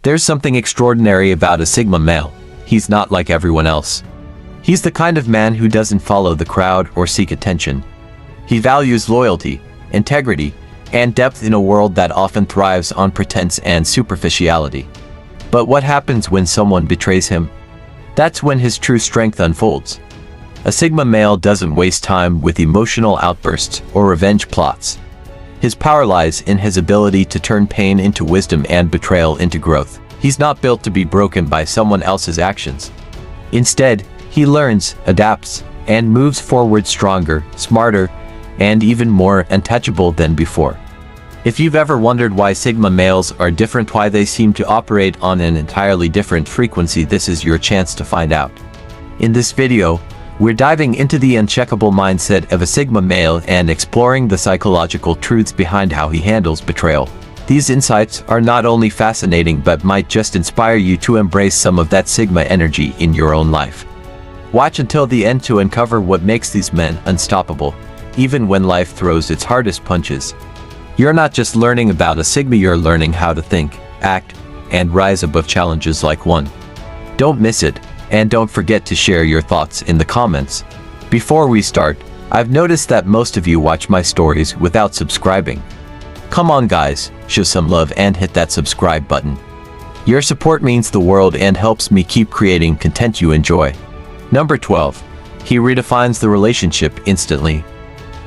There's something extraordinary about a Sigma male. He's not like everyone else. He's the kind of man who doesn't follow the crowd or seek attention. He values loyalty, integrity, and depth in a world that often thrives on pretense and superficiality. But what happens when someone betrays him? That's when his true strength unfolds. A Sigma male doesn't waste time with emotional outbursts or revenge plots. His power lies in his ability to turn pain into wisdom and betrayal into growth. He's not built to be broken by someone else's actions. Instead, he learns, adapts, and moves forward stronger, smarter, and even more untouchable than before. If you've ever wondered why Sigma males are different, why they seem to operate on an entirely different frequency, this is your chance to find out. In this video, we're diving into the uncheckable mindset of a Sigma male and exploring the psychological truths behind how he handles betrayal. These insights are not only fascinating but might just inspire you to embrace some of that Sigma energy in your own life. Watch until the end to uncover what makes these men unstoppable, even when life throws its hardest punches. You're not just learning about a Sigma, you're learning how to think, act, and rise above challenges like one. Don't miss it, and don't forget to share your thoughts in the comments. Before we start, I've noticed that most of you watch my stories without subscribing. Come on guys, show some love and hit that subscribe button. Your support means the world and helps me keep creating content you enjoy. Number 12. He redefines the relationship instantly.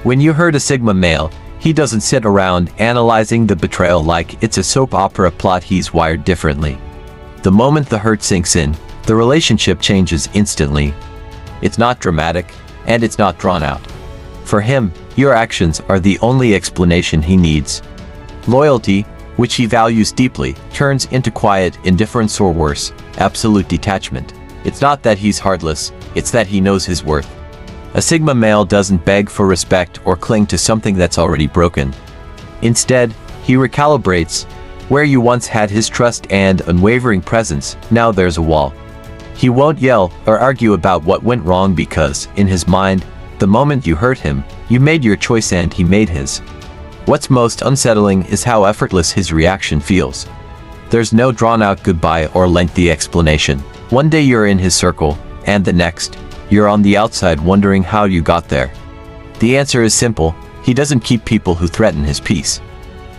When you heard a Sigma male, he doesn't sit around analyzing the betrayal like it's a soap opera plot. He's wired differently. The moment the hurt sinks in, the relationship changes instantly. It's not dramatic, and it's not drawn out. For him, your actions are the only explanation he needs. Loyalty, which he values deeply, turns into quiet indifference or worse, absolute detachment. It's not that he's heartless, it's that he knows his worth. A Sigma male doesn't beg for respect or cling to something that's already broken. Instead, he recalibrates. Where you once had his trust and unwavering presence, now there's a wall. He won't yell or argue about what went wrong because, in his mind, the moment you hurt him, you made your choice and he made his. What's most unsettling is how effortless his reaction feels. There's no drawn-out goodbye or lengthy explanation. One day you're in his circle, and the next, you're on the outside wondering how you got there. The answer is simple: he doesn't keep people who threaten his peace.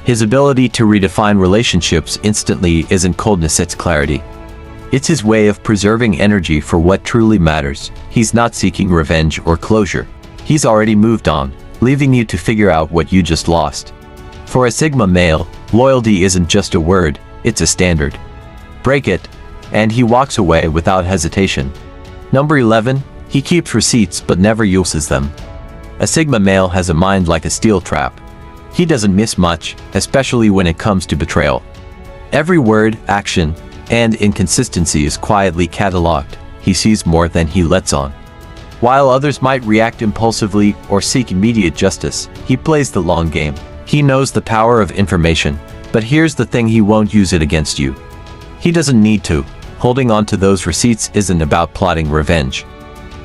His ability to redefine relationships instantly isn't coldness, it's clarity. It's his way of preserving energy for what truly matters. He's not seeking revenge or closure. He's already moved on, leaving you to figure out what you just lost. For a Sigma male, loyalty isn't just a word, it's a standard. Break it, and he walks away without hesitation. Number 11. He keeps receipts but never uses them. A Sigma male has a mind like a steel trap. He doesn't miss much, especially when it comes to betrayal. Every word, action, and inconsistency is quietly cataloged. He sees more than he lets on. While others might react impulsively or seek immediate justice, he plays the long game. He knows the power of information, but here's the thing: he won't use it against you. He doesn't need to. Holding on to those receipts isn't about plotting revenge.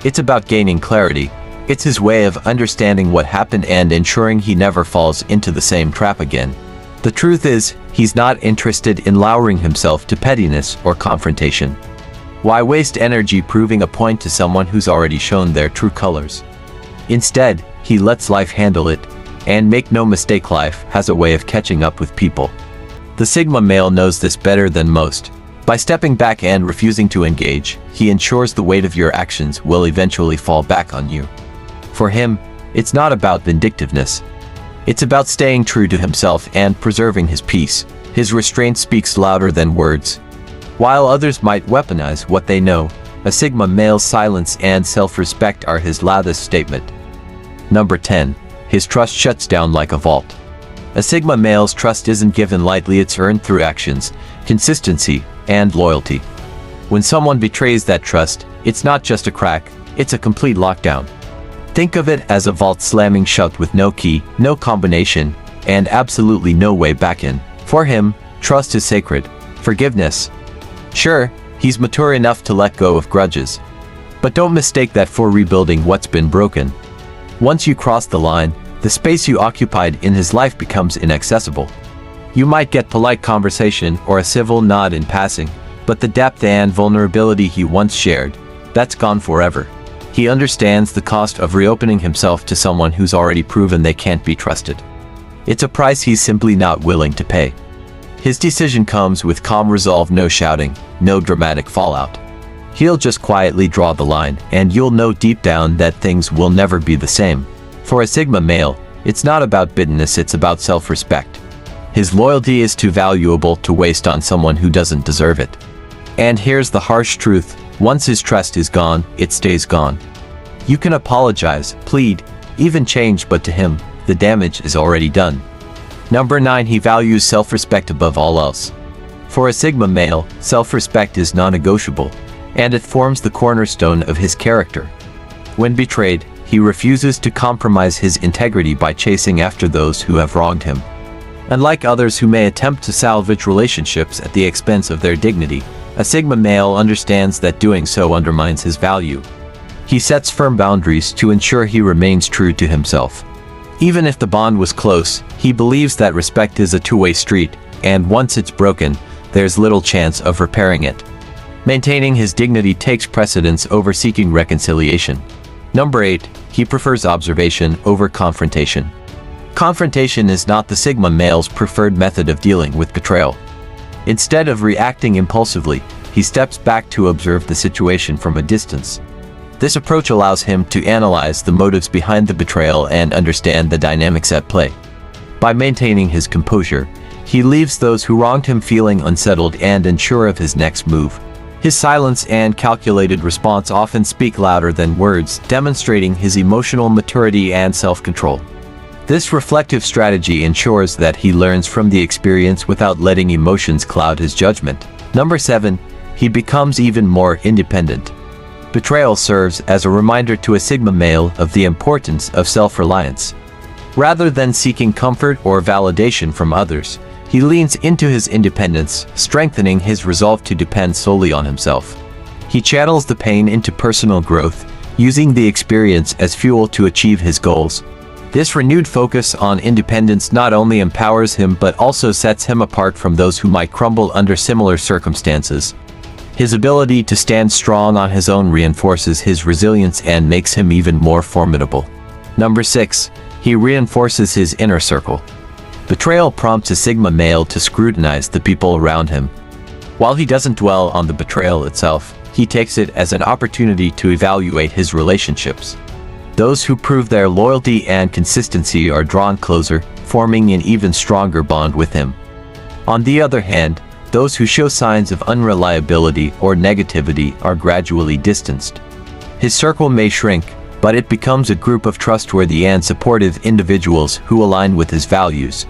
It's about gaining clarity. It's his way of understanding what happened and ensuring he never falls into the same trap again. The truth is, he's not interested in lowering himself to pettiness or confrontation. Why waste energy proving a point to someone who's already shown their true colors? Instead, he lets life handle it, and make no mistake, life has a way of catching up with people. The Sigma male knows this better than most. By stepping back and refusing to engage, he ensures the weight of your actions will eventually fall back on you. For him, it's not about vindictiveness. It's about staying true to himself and preserving his peace. His restraint speaks louder than words. While others might weaponize what they know, a Sigma male's silence and self-respect are his loudest statement. Number 10. His trust shuts down like a vault. A Sigma male's trust isn't given lightly, it's earned through actions, consistency, and loyalty. When someone betrays that trust, it's not just a crack, it's a complete lockdown. Think of it as a vault slamming shut with no key, no combination, and absolutely no way back in. For him, trust is sacred. Forgiveness. Sure, he's mature enough to let go of grudges. But don't mistake that for rebuilding what's been broken. Once you cross the line, the space you occupied in his life becomes inaccessible. You might get polite conversation or a civil nod in passing, but the depth and vulnerability he once shared, that's gone forever. He understands the cost of reopening himself to someone who's already proven they can't be trusted. It's a price he's simply not willing to pay. His decision comes with calm resolve, no shouting, no dramatic fallout. He'll just quietly draw the line, and you'll know deep down that things will never be the same. For a Sigma male, it's not about bitterness, it's about self-respect. His loyalty is too valuable to waste on someone who doesn't deserve it. And here's the harsh truth: once his trust is gone, it stays gone. You can apologize, plead, even change, but to him, the damage is already done. Number 9. He values self-respect above all else. For a Sigma male, self-respect is non-negotiable, and it forms the cornerstone of his character. When betrayed, he refuses to compromise his integrity by chasing after those who have wronged him. Unlike others who may attempt to salvage relationships at the expense of their dignity, a Sigma male understands that doing so undermines his value. He sets firm boundaries to ensure he remains true to himself. Even if the bond was close, he believes that respect is a two-way street, and once it's broken, there's little chance of repairing it. Maintaining his dignity takes precedence over seeking reconciliation. Number 8. He prefers observation over confrontation. Confrontation is not the Sigma male's preferred method of dealing with betrayal. Instead of reacting impulsively, he steps back to observe the situation from a distance. This approach allows him to analyze the motives behind the betrayal and understand the dynamics at play. By maintaining his composure, he leaves those who wronged him feeling unsettled and unsure of his next move. His silence and calculated response often speak louder than words, demonstrating his emotional maturity and self-control. This reflective strategy ensures that he learns from the experience without letting emotions cloud his judgment. Number 7. He becomes even more independent. Betrayal serves as a reminder to a Sigma male of the importance of self-reliance. Rather than seeking comfort or validation from others, he leans into his independence, strengthening his resolve to depend solely on himself. He channels the pain into personal growth, using the experience as fuel to achieve his goals. This renewed focus on independence not only empowers him but also sets him apart from those who might crumble under similar circumstances. His ability to stand strong on his own reinforces his resilience and makes him even more formidable. Number 6. He reinforces his inner circle. Betrayal prompts a Sigma male to scrutinize the people around him. While he doesn't dwell on the betrayal itself, he takes it as an opportunity to evaluate his relationships. Those who prove their loyalty and consistency are drawn closer, forming an even stronger bond with him. On the other hand, those who show signs of unreliability or negativity are gradually distanced. His circle may shrink, but it becomes a group of trustworthy and supportive individuals who align with his values.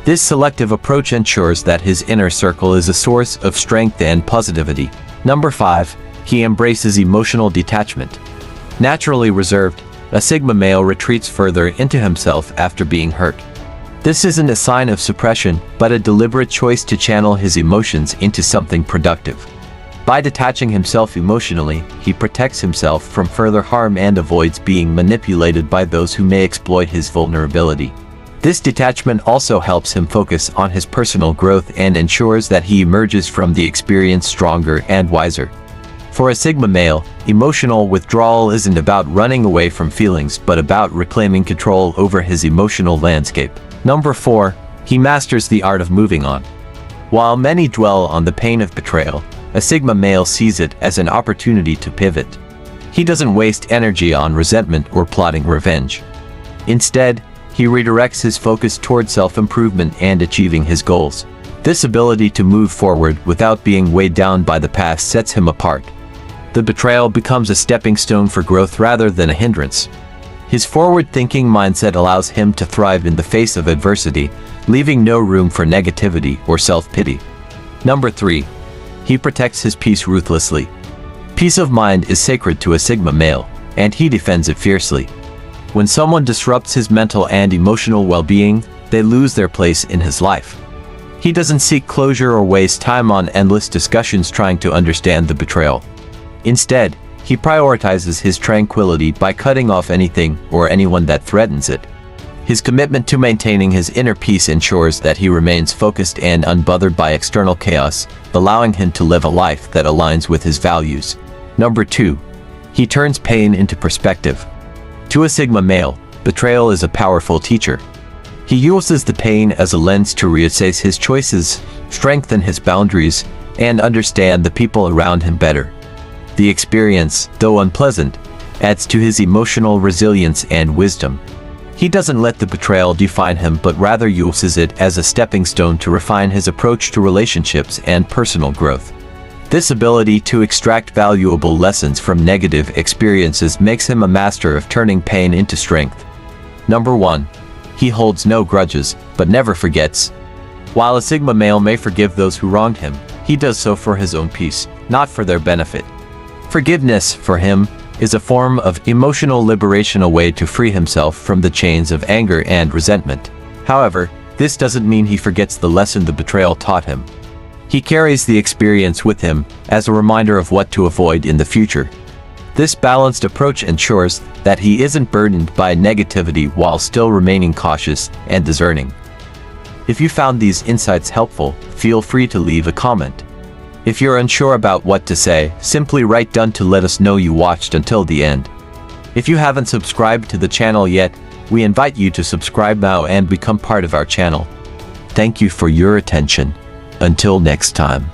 This selective approach ensures that his inner circle is a source of strength and positivity. Number 5. He embraces emotional detachment. Naturally reserved, a Sigma male retreats further into himself after being hurt. This isn't a sign of suppression, but a deliberate choice to channel his emotions into something productive. By detaching himself emotionally, he protects himself from further harm and avoids being manipulated by those who may exploit his vulnerability. This detachment also helps him focus on his personal growth and ensures that he emerges from the experience stronger and wiser. For a Sigma male, emotional withdrawal isn't about running away from feelings but about reclaiming control over his emotional landscape. Number 4. He masters the art of moving on. While many dwell on the pain of betrayal, a Sigma male sees it as an opportunity to pivot. He doesn't waste energy on resentment or plotting revenge. Instead, he redirects his focus toward self-improvement and achieving his goals. This ability to move forward without being weighed down by the past sets him apart. The betrayal becomes a stepping stone for growth rather than a hindrance. His forward-thinking mindset allows him to thrive in the face of adversity, leaving no room for negativity or self-pity. Number 3. He protects his peace ruthlessly. Peace of mind is sacred to a Sigma male, and he defends it fiercely. When someone disrupts his mental and emotional well-being, they lose their place in his life. He doesn't seek closure or waste time on endless discussions trying to understand the betrayal. Instead, he prioritizes his tranquility by cutting off anything or anyone that threatens it. His commitment to maintaining his inner peace ensures that he remains focused and unbothered by external chaos, allowing him to live a life that aligns with his values. Number 2. He turns pain into perspective. To a Sigma male, betrayal is a powerful teacher. He uses the pain as a lens to reassess his choices, strengthen his boundaries, and understand the people around him better. The experience, though unpleasant, adds to his emotional resilience and wisdom. He doesn't let the betrayal define him but rather uses it as a stepping stone to refine his approach to relationships and personal growth. This ability to extract valuable lessons from negative experiences makes him a master of turning pain into strength. Number 1. He holds no grudges, but never forgets. While a Sigma male may forgive those who wronged him, he does so for his own peace, not for their benefit. Forgiveness, for him, is a form of emotional liberation, a way to free himself from the chains of anger and resentment. However, this doesn't mean he forgets the lesson the betrayal taught him. He carries the experience with him as a reminder of what to avoid in the future. This balanced approach ensures that he isn't burdened by negativity while still remaining cautious and discerning. If you found these insights helpful, feel free to leave a comment. If you're unsure about what to say, simply write "done" to let us know you watched until the end. If you haven't subscribed to the channel yet, we invite you to subscribe now and become part of our channel. Thank you for your attention. Until next time.